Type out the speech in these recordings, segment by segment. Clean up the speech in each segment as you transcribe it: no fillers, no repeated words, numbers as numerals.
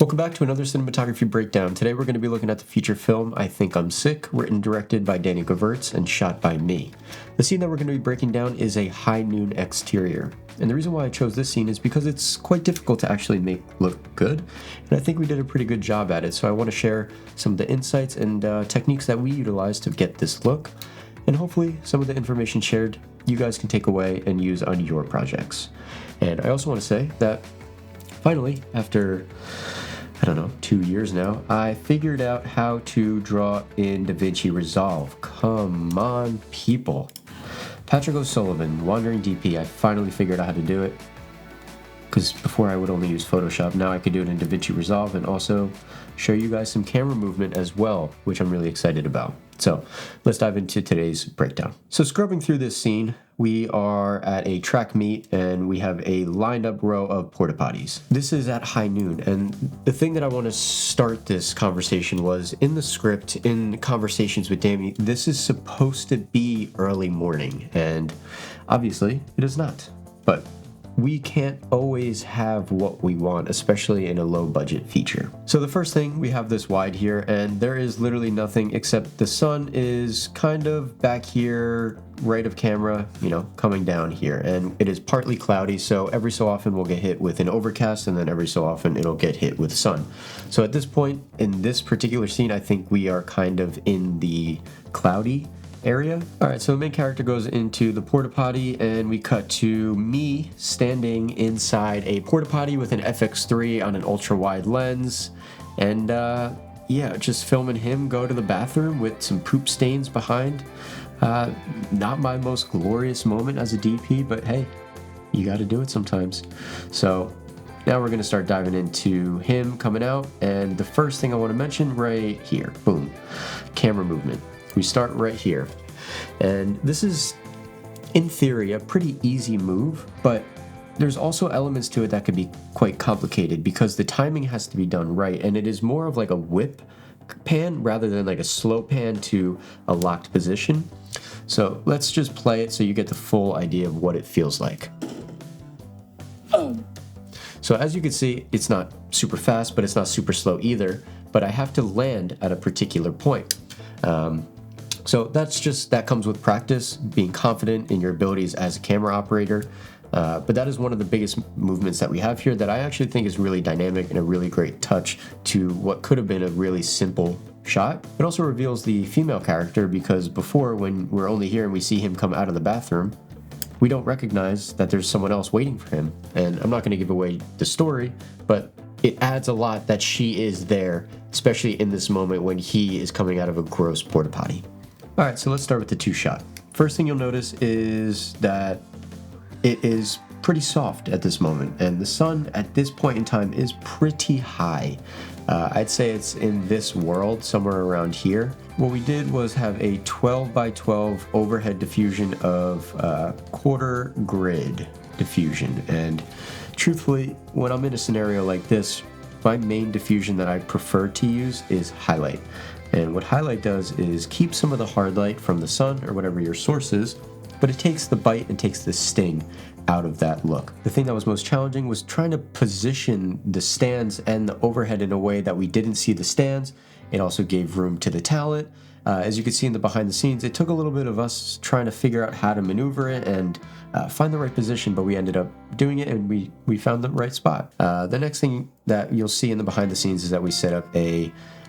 Welcome back to another cinematography breakdown. Today we're going to be looking at the feature film I Think I'm Sick, written and directed by Gevirtz and shot by me. The scene that we're going to be breaking down is a high noon exterior. And the reason why I chose this scene is because it's quite difficult to actually make look good, and I think we did a pretty good job at it, so I want to share some of the insights and techniques that we utilized to get this look, and hopefully some of the information shared you guys can take away and use on your projects. And I also want to say that finally, after 2 years now, I figured out how to draw in DaVinci Resolve. Come on, people. Patrick O'Sullivan, Wandering DP, I finally figured out how to do it. Because before I would only use Photoshop, now I could do it in DaVinci Resolve and also show you guys some camera movement as well, which I'm really excited about. So let's dive into today's breakdown. So scrubbing through this scene, we are at a track meet and we have a lined up row of porta potties. This is at high noon, and the thing that I want to start this conversation was in the script, in conversations with Damie, this is supposed to be early morning, and obviously it is not. But we can't always have what we want, especially in a low budget feature. So the first thing, we have this wide here, and there is literally nothing except the sun is kind of back here, right of camera, coming down here. And it is partly cloudy, so every so often we'll get hit with an overcast, and then every so often it'll get hit with sun. So at this point, in this particular scene, I think we are kind of in the cloudy area. Alright, so the main character goes into the porta potty and we cut to me standing inside a porta potty with an FX3 on an ultra wide lens, and just filming him go to the bathroom with some poop stains behind. Not my most glorious moment as a DP, but hey, you gotta do it sometimes. So now we're gonna start diving into him coming out, and the first thing I want to mention right here, boom, camera movement. We start right here, and this is, in theory, a pretty easy move, but there's also elements to it that could be quite complicated because the timing has to be done right, and it is more of like a whip pan rather than like a slow pan to a locked position. So let's just play it so you get the full idea of what it feels like. So as you can see, it's not super fast, but it's not super slow either, but I have to land at a particular point. So that comes with practice, being confident in your abilities as a camera operator. But that is one of the biggest movements that we have here that I actually think is really dynamic and a really great touch to what could have been a really simple shot. It also reveals the female character because before, when we're only here and we see him come out of the bathroom, we don't recognize that there's someone else waiting for him. And I'm not going to give away the story, but it adds a lot that she is there, especially in this moment when he is coming out of a gross porta potty. All right, so let's start with the two shot. First thing you'll notice is that it is pretty soft at this moment, and the sun at this point in time is pretty high. I'd say it's in this world, somewhere around here. What we did was have a 12 by 12 overhead diffusion of quarter grid diffusion, and truthfully, when I'm in a scenario like this, my main diffusion that I prefer to use is highlight. And what highlight does is keep some of the hard light from the sun or whatever your source is, but it takes the bite and takes the sting out of that look. The thing that was most challenging was trying to position the stands and the overhead in a way that we didn't see the stands. It also gave room to the talent. As you can see in the behind the scenes, it took a little bit of us trying to figure out how to maneuver it and find the right position, but we ended up doing it and we found the right spot. The next thing that you'll see in the behind the scenes is that we set up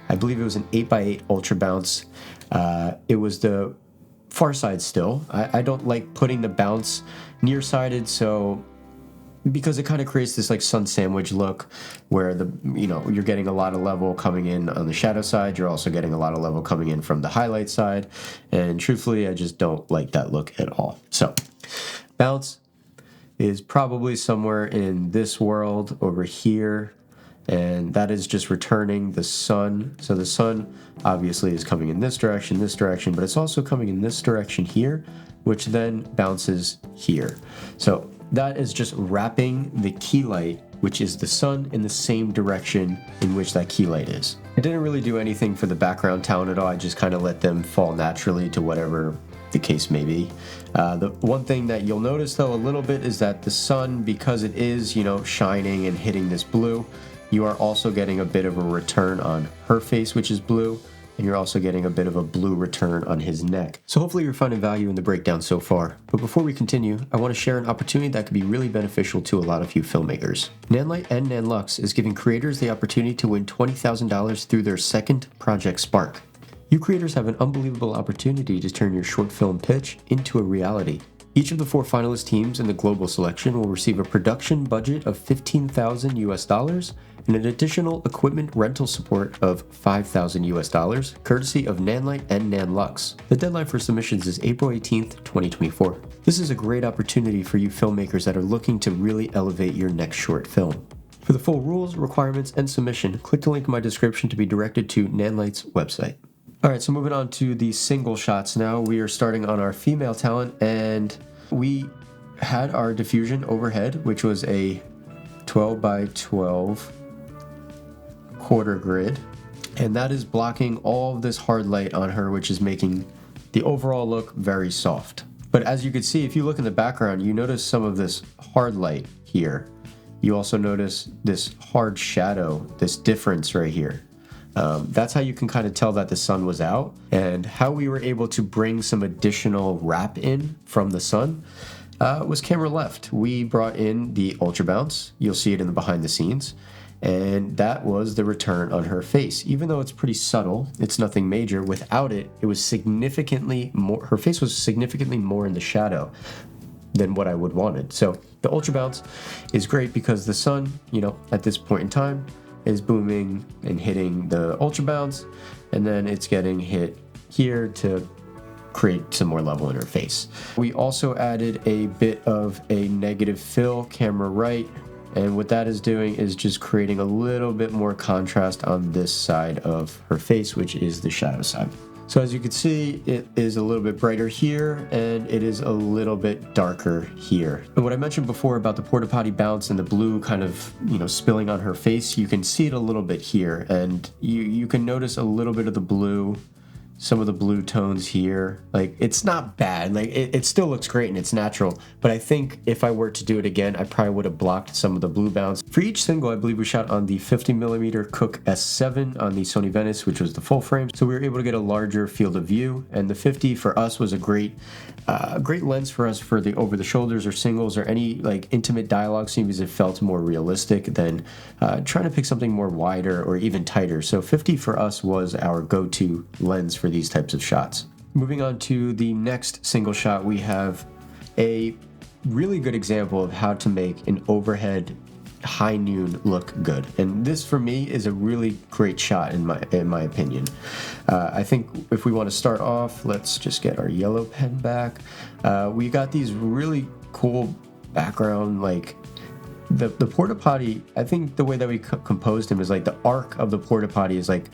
I believe it was an 8x8 ultra bounce. It was the far side still. I don't like putting the bounce nearsighted, so because it kind of creates this like sun sandwich look where you're getting a lot of level coming in on the shadow side, you're also getting a lot of level coming in from the highlight side, and truthfully I just don't like that look at all. So bounce is probably somewhere in this world over here, and that is just returning the sun. So the sun obviously is coming in this direction, but it's also coming in this direction here, which then bounces here. So that is just wrapping the key light, which is the sun, in the same direction in which that key light is. I didn't really do anything for the background talent at all. I just kind of let them fall naturally to whatever the case may be. The one thing that you'll notice though a little bit is that the sun, because it is, shining and hitting this blue, you are also getting a bit of a return on her face, which is blue, and you're also getting a bit of a blue return on his neck. So hopefully you're finding value in the breakdown so far. But before we continue, I want to share an opportunity that could be really beneficial to a lot of you filmmakers. NANLITE and NANLUX is giving creators the opportunity to win $20,000 through their second Project Spark. You creators have an unbelievable opportunity to turn your short film pitch into a reality. Each of the 4 finalist teams in the global selection will receive a production budget of $15,000 US and an additional equipment rental support of $5,000 US, courtesy of NANLITE and NANLUX. The deadline for submissions is April 18th, 2024. This is a great opportunity for you filmmakers that are looking to really elevate your next short film. For the full rules, requirements, and submission, click the link in my description to be directed to NANLITE's website. Alright, so moving on to the single shots now. We are starting on our female talent, and we had our diffusion overhead, which was a 12 by 12 quarter grid, and that is blocking all of this hard light on her, which is making the overall look very soft. But as you can see, if you look in the background, you notice some of this hard light here. You also notice this hard shadow, this difference right here. That's how you can kind of tell that the sun was out, and how we were able to bring some additional wrap in from the sun was camera left. We brought in the ultra bounce. You'll see it in the behind the scenes, and that was the return on her face. Even though it's pretty subtle, it's nothing major. Without it, it was significantly more, her face was significantly more in the shadow than what I would wanted. So the ultra bounce is great because the sun, at this point in time, is booming and hitting the ultra bounce, and then it's getting hit here to create some more level in her face. We also added a bit of a negative fill, camera right, and what that is doing is just creating a little bit more contrast on this side of her face, which is the shadow side. So as you can see, it is a little bit brighter here, and it is a little bit darker here. And what I mentioned before about the porta potty bounce and the blue kind of, spilling on her face, you can see it a little bit here, and you can notice a little bit of the blue, some of the blue tones here. Like, it's not bad. Like, it still looks great and it's natural, but I think if I were to do it again, I probably would have blocked some of the blue bounce. For each single, I believe we shot on the 50mm Cooke S7 on the Sony Venice, which was the full frame, so we were able to get a larger field of view, and the 50 for us was a great lens for us for the over the shoulders or singles or any like intimate dialogue scene, because it felt more realistic than trying to pick something more wider or even tighter. So 50 for us was our go-to lens for these types of shots. Moving on to the next single shot, we have a really good example of how to make an overhead high noon look good, and this for me is a really great shot in my opinion. I think if we want to start off, let's just get our yellow pen back. We got these really cool background, like the porta potty. I think the way that we composed him is like the arc of the porta potty is like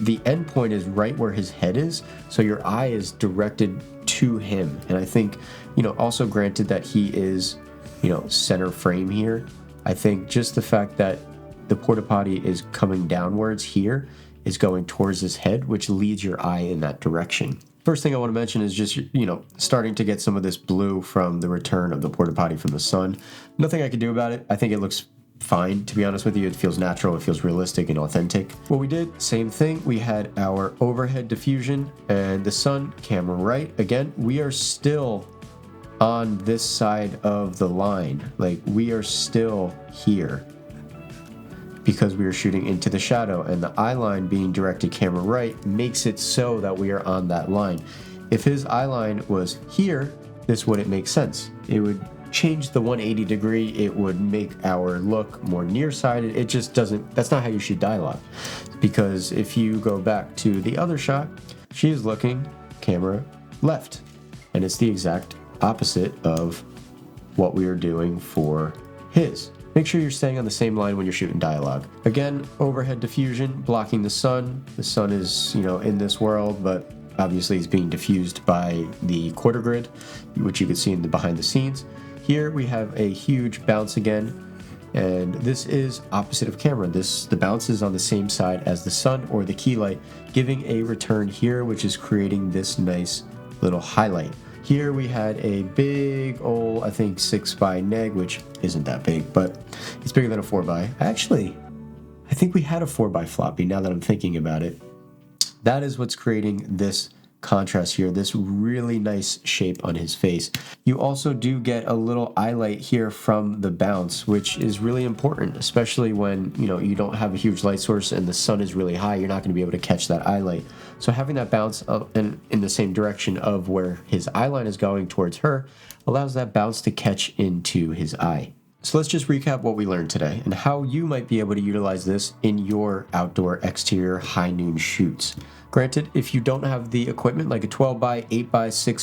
the end point is right where his head is, so your eye is directed to him. And I think, also granted that he is, center frame here, I think just the fact that the porta potty is coming downwards here is going towards his head, which leads your eye in that direction. First thing I want to mention is just, starting to get some of this blue from the return of the porta potty from the sun. Nothing I can do about it. I think it looks fine, to be honest with you. It feels natural, it feels realistic and authentic. What we did, same thing. We had our overhead diffusion and the sun, camera right. Again, we are still on this side of the line. Like, we are still here because we are shooting into the shadow, and the eye line being directed camera right makes it so that we are on that line. If his eye line was here, this wouldn't make sense. It would change the 180 degree, it would make our look more nearsighted. It just doesn't, that's not how you shoot dialogue. Because if you go back to the other shot, she is looking camera left, and it's the exact opposite of what we are doing for his. Make sure you're staying on the same line when you're shooting dialogue. Again, overhead diffusion, blocking the sun. The sun is, in this world, but obviously it's being diffused by the quarter grid, which you can see in the behind the scenes. Here we have a huge bounce again, and this is opposite of camera. The bounce is on the same side as the sun or the key light, giving a return here, which is creating this nice little highlight. Here we had a big old, I think 6x neg, which isn't that big, but it's bigger than a 4x. I think we had a 4x floppy now that I'm thinking about it. That is what's creating this contrast here, this really nice shape on his face. You also do get a little eye light here from the bounce, which is really important, especially when you don't have a huge light source and the sun is really high. You're not going to be able to catch that eye light. So having that bounce in the same direction of where his eye line is going towards her allows that bounce to catch into his eye. So let's just recap what we learned today and how you might be able to utilize this in your outdoor exterior high noon shoots. Granted, if you don't have the equipment like a 12x, 8x,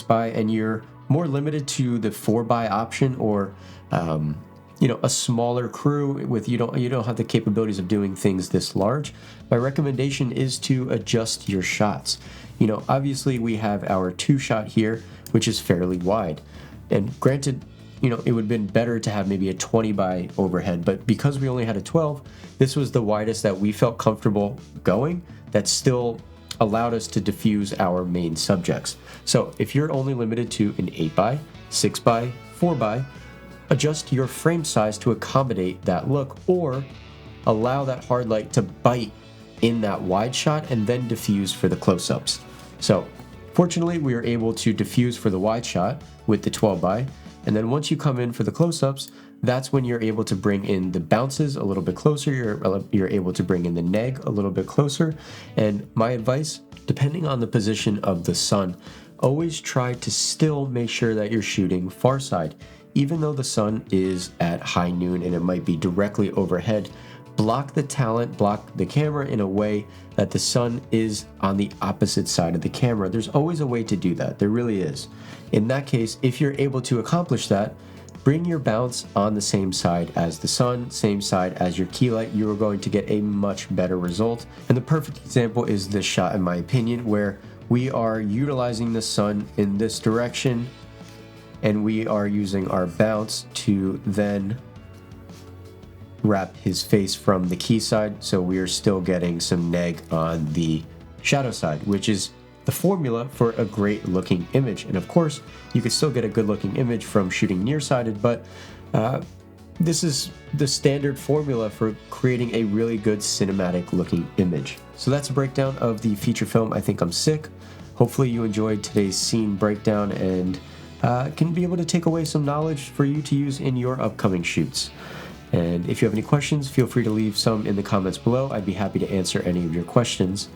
6x, and you're more limited to the 4x option, or a smaller crew with you don't have the capabilities of doing things this large, my recommendation is to adjust your shots. Obviously we have our 2-shot here, which is fairly wide, and granted, it would have been better to have maybe a 20x overhead, but because we only had a 12, this was the widest that we felt comfortable going. That still allowed us to diffuse our main subjects. So if you're only limited to an 8x, 6x, 4x, adjust your frame size to accommodate that look, or allow that hard light to bite in that wide shot and then diffuse for the close-ups. So fortunately, we were able to diffuse for the wide shot with the 12x, and then once you come in for the close-ups, that's when you're able to bring in the bounces a little bit closer. You're able to bring in the neg a little bit closer. And my advice, depending on the position of the sun, always try to still make sure that you're shooting far side. Even though the sun is at high noon and it might be directly overhead, block the camera in a way that the sun is on the opposite side of the camera. There's always a way to do that. There really is. In that case, if you're able to accomplish that, bring your bounce on the same side as the sun, same side as your key light. You are going to get a much better result. And the perfect example is this shot, in my opinion, where we are utilizing the sun in this direction and we are using our bounce to then wrap his face from the key side. So we are still getting some neg on the shadow side, which is the formula for a great looking image. And of course, you could still get a good looking image from shooting nearsighted, but this is the standard formula for creating a really good cinematic looking image. So that's a breakdown of the feature film I Think I'm Sick. Hopefully you enjoyed today's scene breakdown and can be able to take away some knowledge for you to use in your upcoming shoots. And if you have any questions, feel free to leave some in the comments below. I'd be happy to answer any of your questions.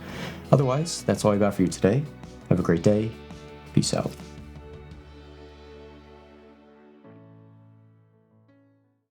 Otherwise, that's all I got for you today. Have a great day. Peace out.